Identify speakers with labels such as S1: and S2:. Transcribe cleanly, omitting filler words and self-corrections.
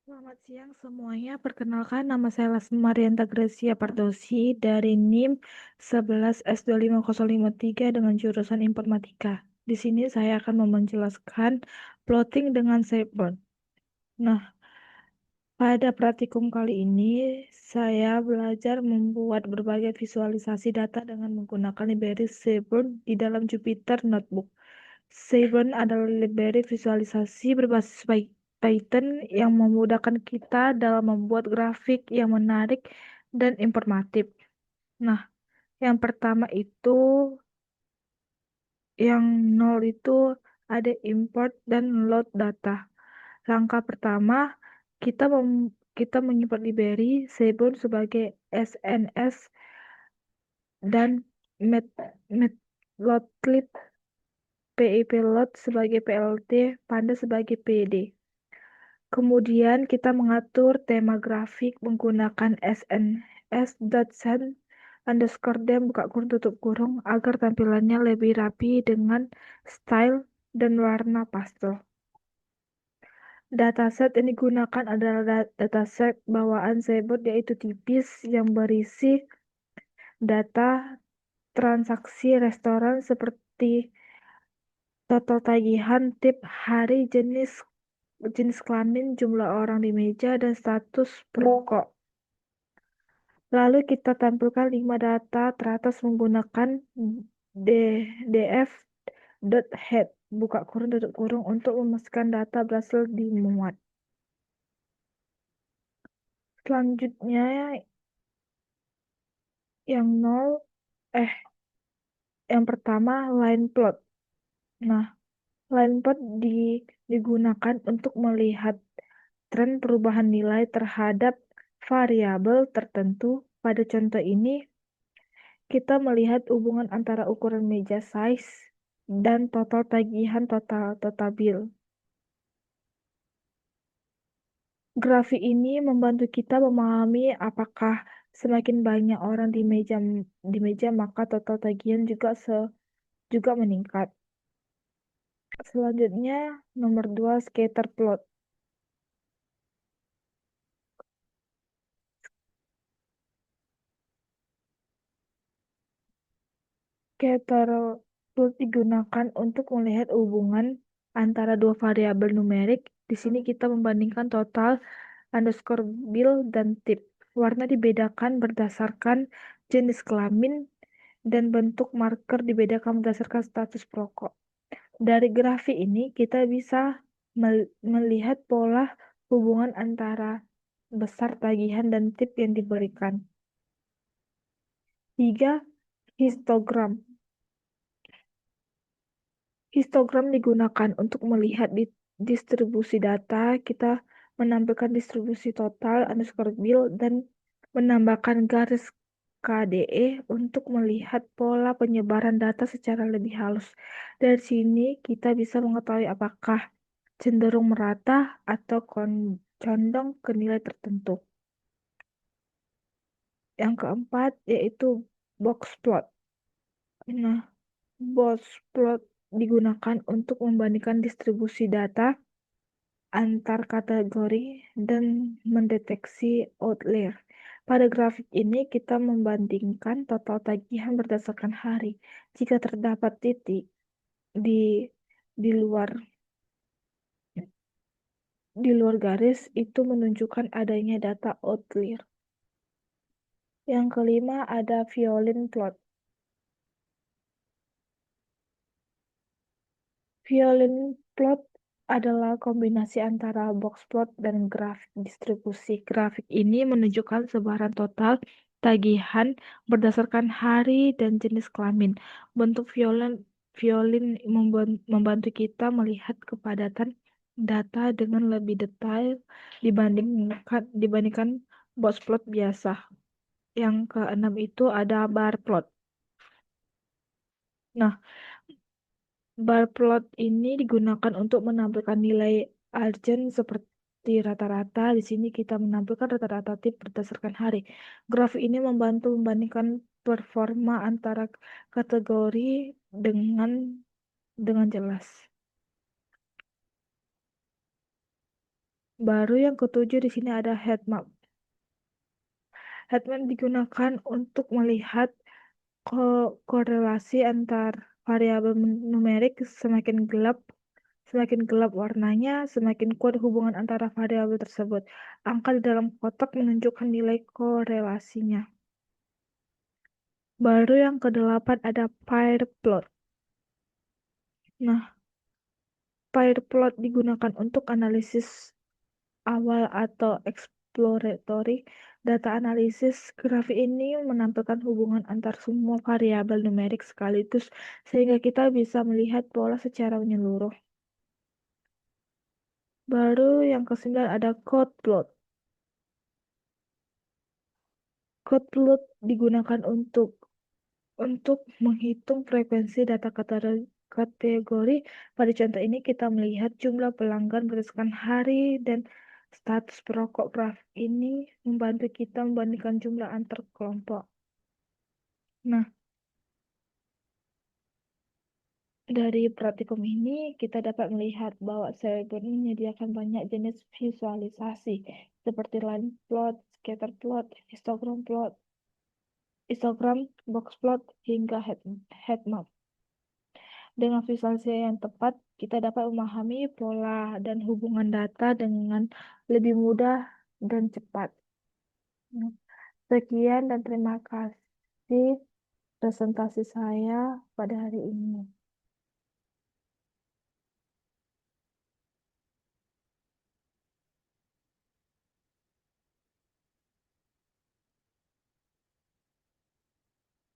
S1: Selamat siang semuanya. Perkenalkan, nama saya Marianta Gracia Pardosi dari NIM 11S25053 dengan jurusan Informatika. Di sini saya akan menjelaskan plotting dengan Seaborn. Nah, pada praktikum kali ini saya belajar membuat berbagai visualisasi data dengan menggunakan library Seaborn di dalam Jupyter Notebook. Seaborn adalah library visualisasi berbasis Python yang memudahkan kita dalam membuat grafik yang menarik dan informatif. Nah, yang pertama itu, yang nol itu ada import dan load data. Langkah pertama, kita mengimport library Seaborn sebagai SNS dan matplotlib pipload sebagai plt, panda sebagai pd. Kemudian kita mengatur tema grafik menggunakan sns.send_them buka kurung tutup kurung agar tampilannya lebih rapi dengan style dan warna pastel. Dataset yang digunakan adalah dataset bawaan Seaborn yaitu tipis yang berisi data transaksi restoran seperti total tagihan, tip, hari, jenis kelamin, jumlah orang di meja, dan status perokok. Lalu kita tampilkan 5 data teratas menggunakan df.head buka kurung tutup kurung untuk memastikan data berhasil dimuat. Selanjutnya yang yang pertama line plot. Nah, line plot digunakan untuk melihat tren perubahan nilai terhadap variabel tertentu. Pada contoh ini, kita melihat hubungan antara ukuran meja size dan total tagihan total bill. Grafik ini membantu kita memahami apakah semakin banyak orang di meja maka total tagihan juga meningkat. Selanjutnya nomor 2 scatter plot. Scatter plot digunakan untuk melihat hubungan antara dua variabel numerik. Di sini kita membandingkan total underscore bill dan tip. Warna dibedakan berdasarkan jenis kelamin dan bentuk marker dibedakan berdasarkan status perokok. Dari grafik ini kita bisa melihat pola hubungan antara besar tagihan dan tip yang diberikan. 3. Histogram. Histogram digunakan untuk melihat distribusi data. Kita menampilkan distribusi total underscore bill dan menambahkan garis KDE untuk melihat pola penyebaran data secara lebih halus. Dari sini kita bisa mengetahui apakah cenderung merata atau condong ke nilai tertentu. Yang keempat yaitu box plot. Nah, box plot digunakan untuk membandingkan distribusi data antar kategori dan mendeteksi outlier. Pada grafik ini kita membandingkan total tagihan berdasarkan hari. Jika terdapat titik di luar garis itu menunjukkan adanya data outlier. Yang kelima ada violin plot. Violin plot adalah kombinasi antara box plot dan grafik distribusi. Grafik ini menunjukkan sebaran total tagihan berdasarkan hari dan jenis kelamin. Bentuk violin membantu kita melihat kepadatan data dengan lebih detail dibandingkan box plot biasa. Yang keenam itu ada bar plot. Nah, bar plot ini digunakan untuk menampilkan nilai algen seperti rata-rata. Di sini kita menampilkan rata-rata tip berdasarkan hari. Grafik ini membantu membandingkan performa antara kategori dengan jelas. Baru yang ketujuh di sini ada heat map. Heat map digunakan untuk melihat korelasi antar variabel numerik. Semakin gelap warnanya, semakin kuat hubungan antara variabel tersebut. Angka di dalam kotak menunjukkan nilai korelasinya. Baru yang kedelapan ada pair plot. Nah, pair plot digunakan untuk analisis awal atau exploratory data analisis. Grafik ini menampilkan hubungan antar semua variabel numerik sekaligus sehingga kita bisa melihat pola secara menyeluruh. Baru yang kesembilan ada chord plot. Chord plot digunakan untuk menghitung frekuensi data kategori. Pada contoh ini kita melihat jumlah pelanggan berdasarkan hari dan status perokok. Graf ini membantu kita membandingkan jumlah antar kelompok. Nah, dari praktikum ini kita dapat melihat bahwa Selenium menyediakan banyak jenis visualisasi seperti line plot, scatter plot, histogram, box plot, hingga heat map. Dengan visualisasi yang tepat, kita dapat memahami pola dan hubungan data dengan lebih mudah dan cepat. Sekian dan terima kasih presentasi saya pada hari ini.